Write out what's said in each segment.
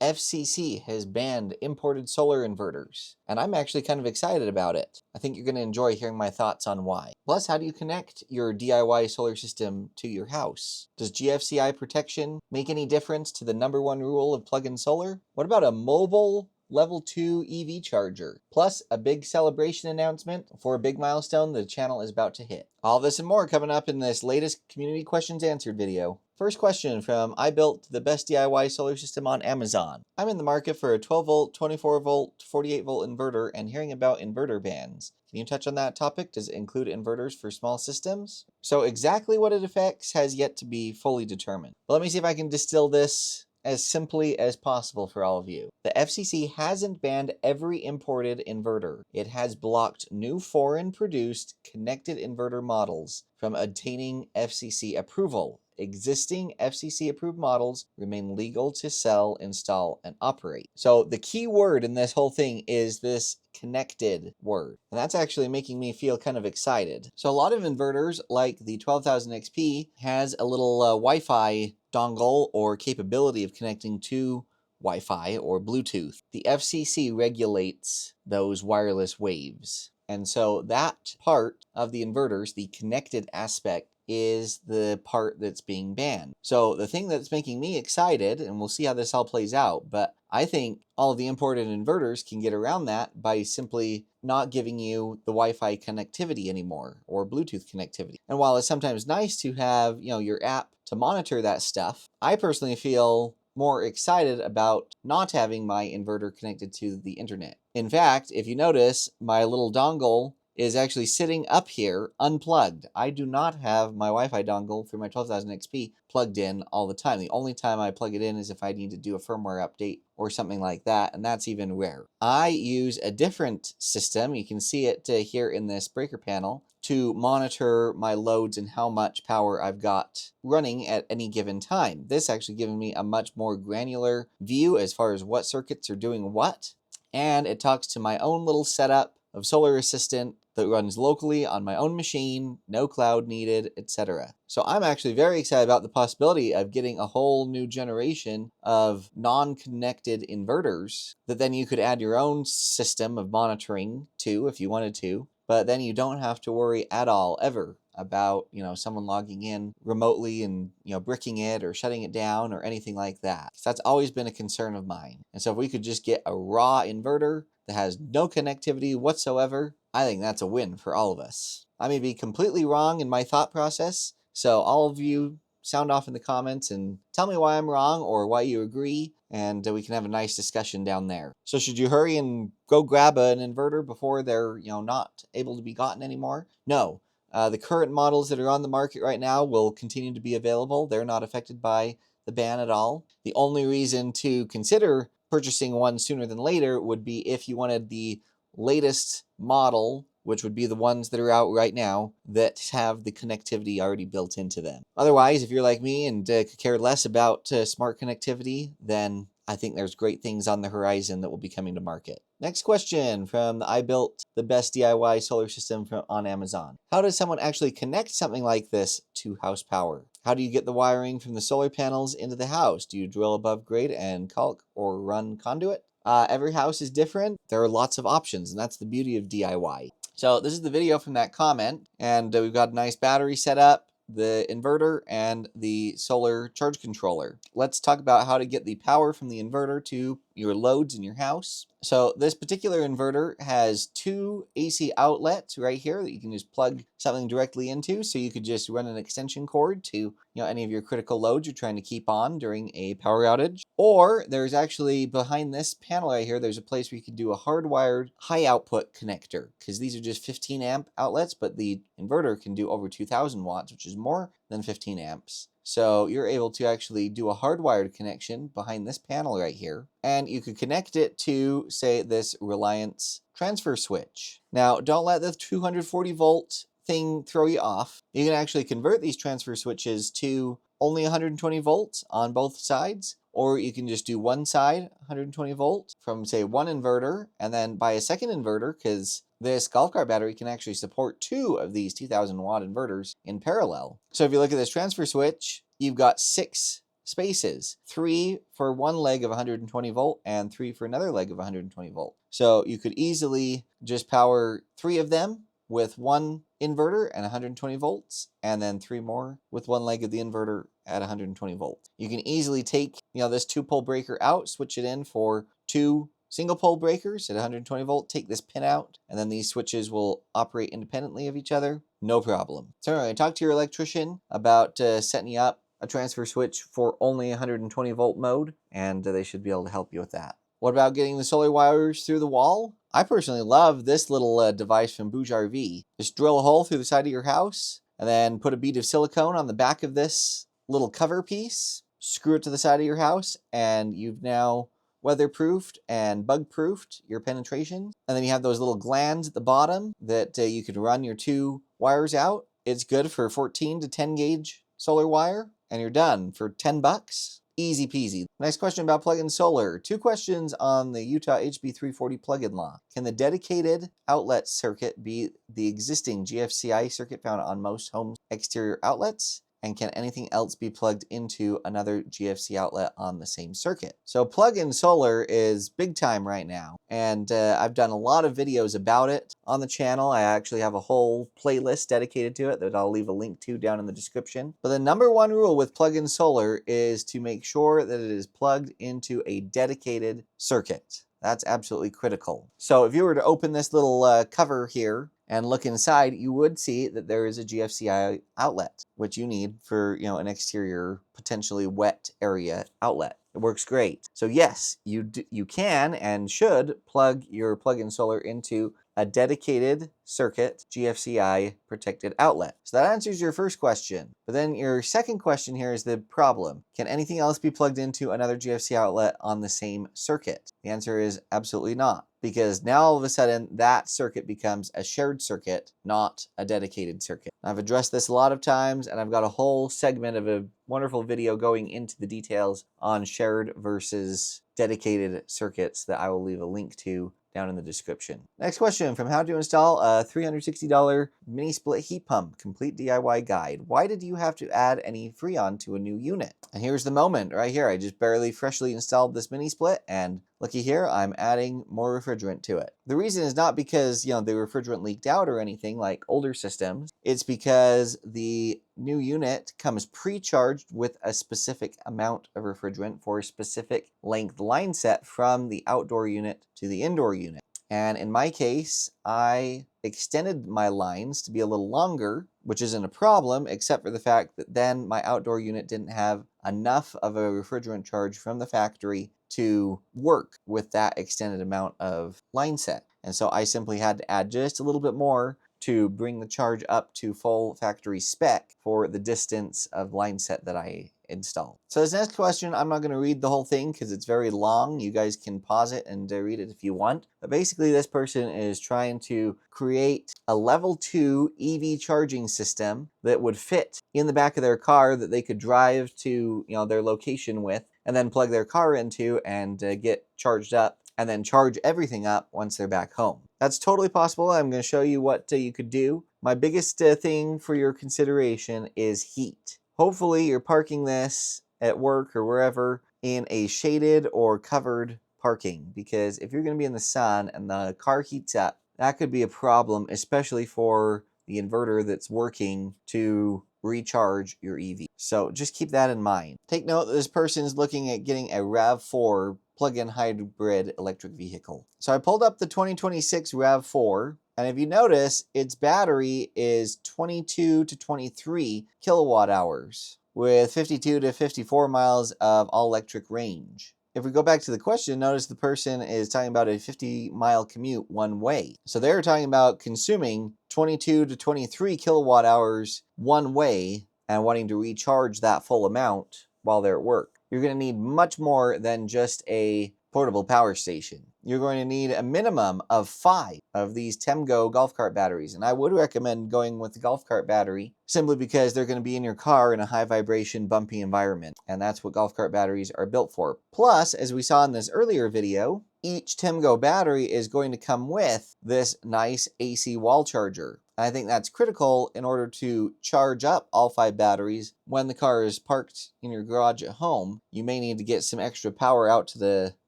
FCC has banned imported solar inverters, and I'm actually kind of excited about it. I think you're going to enjoy hearing my thoughts on why. Plus, how do you connect your DIY solar system to your house? Does GFCI protection make any difference to the #1 rule of plug-in solar? What about a mobile Level 2 EV charger? Plus, a big celebration announcement for a big milestone the channel is about to hit. All this and more coming up in this latest Community Questions Answered video. First question from I built the best DIY solar system on Amazon. I'm in the market for a 12 volt, 24 volt, 48 volt inverter and hearing about inverter bans. Can you touch on that topic? Does it include inverters for small systems? So exactly what it affects has yet to be fully determined. But let me see if I can distill this as simply as possible for all of you. The FCC hasn't banned every imported inverter. It has blocked new foreign-produced connected inverter models from obtaining FCC approval. Existing FCC-approved models remain legal to sell, install, and operate. So the key word in this whole thing is this connected word. And that's actually making me feel kind of excited. So a lot of inverters, like the 12,000 XP, has a little Wi-Fi dongle or capability of connecting to Wi-Fi or Bluetooth. The FCC regulates those wireless waves. And so that part of the inverters, the connected aspect, is the part that's being banned. So the thing that's making me excited, and we'll see how this all plays out, but I think all of the imported inverters can get around that by simply not giving you the Wi-Fi connectivity anymore or Bluetooth connectivity. And while it's sometimes nice to have, your app to monitor that stuff, I personally feel more excited about not having my inverter connected to the internet. In fact, if you notice, my little dongle is actually sitting up here unplugged. I do not have my Wi-Fi dongle through my 12,000 XP plugged in all the time. The only time I plug it in is if I need to do a firmware update or something like that, and that's even rare. I use a different system, you can see it here in this breaker panel, to monitor my loads and how much power I've got running at any given time. This actually gives me a much more granular view as far as what circuits are doing what, and it talks to my own little setup of Solar Assistant that runs locally on my own machine, no cloud needed, etc. So I'm actually very excited about the possibility of getting a whole new generation of non-connected inverters that then you could add your own system of monitoring to if you wanted to, but then you don't have to worry at all ever about, someone logging in remotely and, bricking it or shutting it down or anything like that. So that's always been a concern of mine. And so if we could just get a raw inverter that has no connectivity whatsoever, I think that's a win for all of us. I may be completely wrong in my thought process, so all of you sound off in the comments and tell me why I'm wrong or why you agree, and we can have a nice discussion down there. So should you hurry and go grab an inverter before they're, not able to be gotten anymore? No. The current models that are on the market right now will continue to be available. They're not affected by the ban at all. The only reason to consider purchasing one sooner than later would be if you wanted the latest model, which would be the ones that are out right now that have the connectivity already built into them. Otherwise, if you're like me and could care less about smart connectivity, then I think there's great things on the horizon that will be coming to market. Next question from I built the best DIY solar system on Amazon. How does someone actually connect something like this to house power? How do you get the wiring from the solar panels into the house? Do you drill above grade and caulk or run conduit? Every house is different. There are lots of options, and that's the beauty of DIY. So this is the video from that comment, and we've got a nice battery set up, the inverter, and the solar charge controller. Let's talk about how to get the power from the inverter to your loads in your house. So this particular inverter has 2 AC outlets right here that you can just plug something directly into. So you could just run an extension cord to any of your critical loads you're trying to keep on during a power outage. Or there's actually behind this panel right here, there's a place where you can do a hardwired high output connector, because these are just 15 amp outlets, but the inverter can do over 2000 watts, which is more than 15 amps. So you're able to actually do a hardwired connection behind this panel right here, and you could connect it to, say, this Reliance transfer switch. Now, don't let the 240 volt thing throw you off. You can actually convert these transfer switches to only 120 volts on both sides, or you can just do one side 120 volt from, say, one inverter, and then buy a second inverter, because this golf cart battery can actually support 2 of these 2000 watt inverters in parallel. So if you look at this transfer switch, you've got 6 spaces, 3 for one leg of 120 volt and 3 for another leg of 120 volt. So you could easily just power 3 of them with one inverter and 120 volts, and then 3 more with one leg of the inverter at 120 volts. You can easily take, this 2-pole breaker out, switch it in for 2 single pole breakers at 120 volt, take this pin out, and then these switches will operate independently of each other. No problem. So anyway, talk to your electrician about setting you up a transfer switch for only 120 volt mode, and they should be able to help you with that. What about getting the solar wires through the wall? I personally love this little device from Bouge RV. Just drill a hole through the side of your house, and then put a bead of silicone on the back of this little cover piece, screw it to the side of your house, and you've now weatherproofed and bug-proofed your penetration. And then you have those little glands at the bottom that you could run your 2 wires out. It's good for 14 to 10 gauge solar wire, and you're done for 10 bucks. Easy peasy. Next question about plug-in solar. 2 questions on the Utah HB 340 plug-in law. Can the dedicated outlet circuit be the existing GFCI circuit found on most homes' exterior outlets? And can anything else be plugged into another GFC outlet on the same circuit? So plug-in solar is big time right now, and I've done a lot of videos about it on the channel. I actually have a whole playlist dedicated to it that I'll leave a link to down in the description. But the number 1 rule with plug-in solar is to make sure that it is plugged into a dedicated circuit. That's absolutely critical. So if you were to open this little cover here and look inside, you would see that there is a GFCI outlet, which you need for, an exterior, potentially wet area outlet. It works great. So yes, you can and should plug your plug-in solar into a dedicated circuit GFCI protected outlet. So that answers your first question. But then your second question here is the problem. Can anything else be plugged into another GFCI outlet on the same circuit? The answer is absolutely not, because now all of a sudden that circuit becomes a shared circuit, not a dedicated circuit. I've addressed this a lot of times, and I've got a whole segment of a wonderful video going into the details on shared versus dedicated circuits that I will leave a link to down in the description. Next question from how to install a $360 mini split heat pump, complete DIY guide. Why did you have to add any Freon to a new unit? And here's the moment right here. I just barely freshly installed this mini split, and looky here, I'm adding more refrigerant to it. The reason is not because, the refrigerant leaked out or anything like older systems. It's because the new unit comes pre-charged with a specific amount of refrigerant for a specific length line set from the outdoor unit to the indoor unit. And in my case, I extended my lines to be a little longer, which isn't a problem, except for the fact that then my outdoor unit didn't have enough of a refrigerant charge from the factory to work with that extended amount of line set. And so I simply had to add just a little bit more to bring the charge up to full factory spec for the distance of line set that I installed. So this next question, I'm not going to read the whole thing because it's very long. You guys can pause it and read it if you want. But basically this person is trying to create a level 2 EV charging system that would fit in the back of their car that they could drive to their location with, and then plug their car into and get charged up, and then charge everything up once they're back home. That's totally possible. I'm going to show you what you could do. My biggest thing for your consideration is heat. Hopefully you're parking this at work or wherever in a shaded or covered parking, because if you're going to be in the sun and the car heats up, that could be a problem, especially for the inverter that's working to recharge your EV. So just keep that in mind. Take note that this person is looking at getting a RAV4 plug-in hybrid electric vehicle. So I pulled up the 2026 RAV4, and if you notice, its battery is 22 to 23 kilowatt hours with 52 to 54 miles of all-electric range. If we go back to the question, notice the person is talking about a 50-mile commute one way. So they're talking about consuming 22 to 23 kilowatt hours one way and wanting to recharge that full amount while they're at work. You're going to need much more than just a portable power station. You're going to need a minimum of 5 of these Temgo golf cart batteries. And I would recommend going with the golf cart battery simply because they're going to be in your car in a high vibration, bumpy environment. And that's what golf cart batteries are built for. Plus, as we saw in this earlier video, each TEMGO battery is going to come with this nice AC wall charger. I think that's critical in order to charge up all 5 batteries when the car is parked in your garage at home. You may need to get some extra power out to the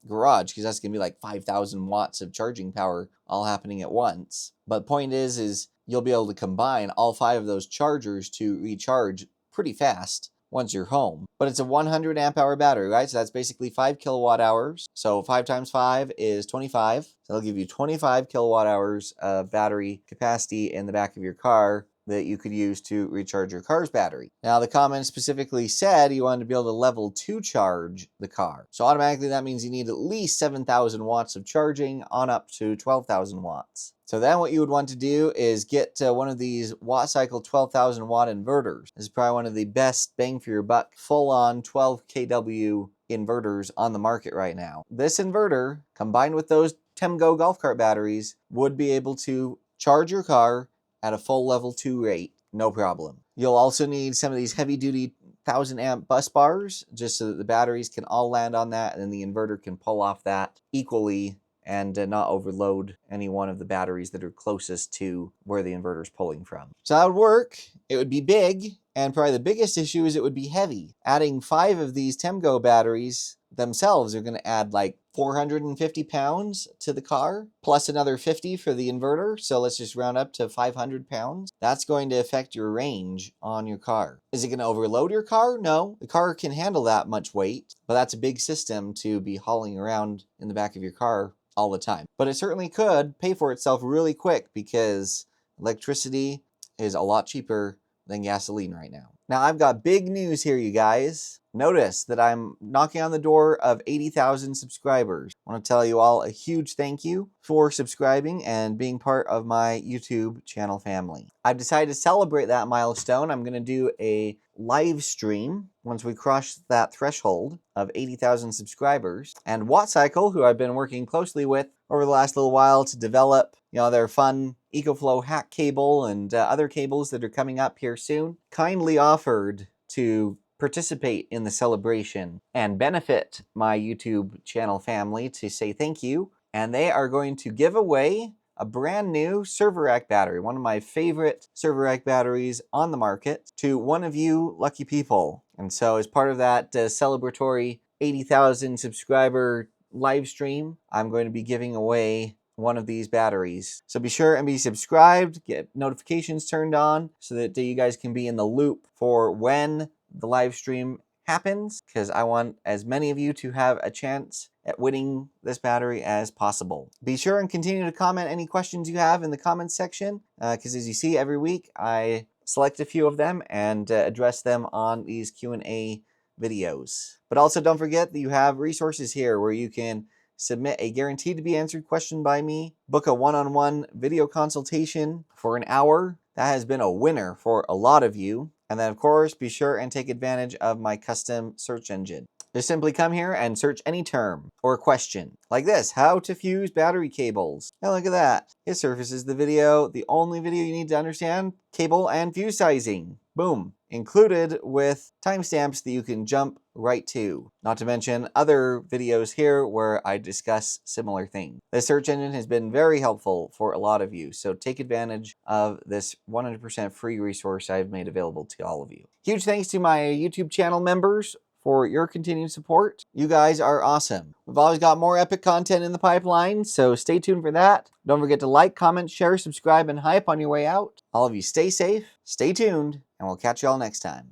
garage because that's going to be like 5,000 watts of charging power all happening at once. But point is you'll be able to combine all 5 of those chargers to recharge pretty fast once you're home. But it's a 100 amp hour battery, right? So that's basically 5 kilowatt hours. So 5 times 5 is 25. So that'll give you 25 kilowatt hours of battery capacity in the back of your car that you could use to recharge your car's battery. Now, the comment specifically said you wanted to be able to level 2 charge the car. So automatically that means you need at least 7,000 watts of charging on up to 12,000 watts. So then what you would want to do is get one of these watt cycle 12,000 watt inverters. This is probably one of the best bang for your buck, full on 12 kW inverters on the market right now. This inverter, combined with those TEMGO golf cart batteries, would be able to charge your car at a full level 2 rate, no problem. You'll also need some of these heavy duty 1000 amp bus bars, just so that the batteries can all land on that and then the inverter can pull off that equally and not overload any one of the batteries that are closest to where the inverter is pulling from. So that would work. It would be big, and probably the biggest issue is it would be heavy. Adding 5 of these TEMGO batteries themselves are going to add like 450 pounds to the car, plus another 50 for the inverter. So let's just round up to 500 pounds. That's going to affect your range on your car. Is it going to overload your car? No. The car can handle that much weight, but that's a big system to be hauling around in the back of your car all the time. But it certainly could pay for itself really quick because electricity is a lot cheaper than gasoline right now. Now, I've got big news here, you guys. Notice that I'm knocking on the door of 80,000 subscribers. I want to tell you all a huge thank you for subscribing and being part of my YouTube channel family. I've decided to celebrate that milestone. I'm going to do a live stream once we cross that threshold of 80,000 subscribers. And WattCycle, who I've been working closely with over the last little while to develop, their fun EcoFlow hack cable and other cables that are coming up here soon, kindly offered to participate in the celebration and benefit my YouTube channel family to say thank you. And they are going to give away a brand new server rack battery, one of my favorite server rack batteries on the market, to one of you lucky people. And so as part of that celebratory 80,000 subscriber live stream, I'm going to be giving away one of these batteries. So be sure and be subscribed, get notifications turned on so that you guys can be in the loop for when the live stream happens, because I want as many of you to have a chance at winning this battery as possible. Be sure and continue to comment any questions you have in the comments section, because as you see every week, I select a few of them and address them on these Q&A videos. But also don't forget that you have resources here where you can submit a guaranteed to be answered question by me, book a one-on-one video consultation for an hour. That has been a winner for a lot of you. And then, of course, be sure and take advantage of my custom search engine. Just simply come here and search any term or question. Like this, how to fuse battery cables. Now look at that. It surfaces the video, the only video you need to understand, cable and fuse sizing. Boom. Included with timestamps that you can jump right to. Not to mention other videos here where I discuss similar things. The search engine has been very helpful for a lot of you, so take advantage of this 100% free resource I've made available to all of you. Huge thanks to my YouTube channel members for your continued support. You guys are awesome. We've always got more epic content in the pipeline, so stay tuned for that. Don't forget to like, comment, share, subscribe, and hype on your way out. All of you stay safe, stay tuned, and we'll catch you all next time.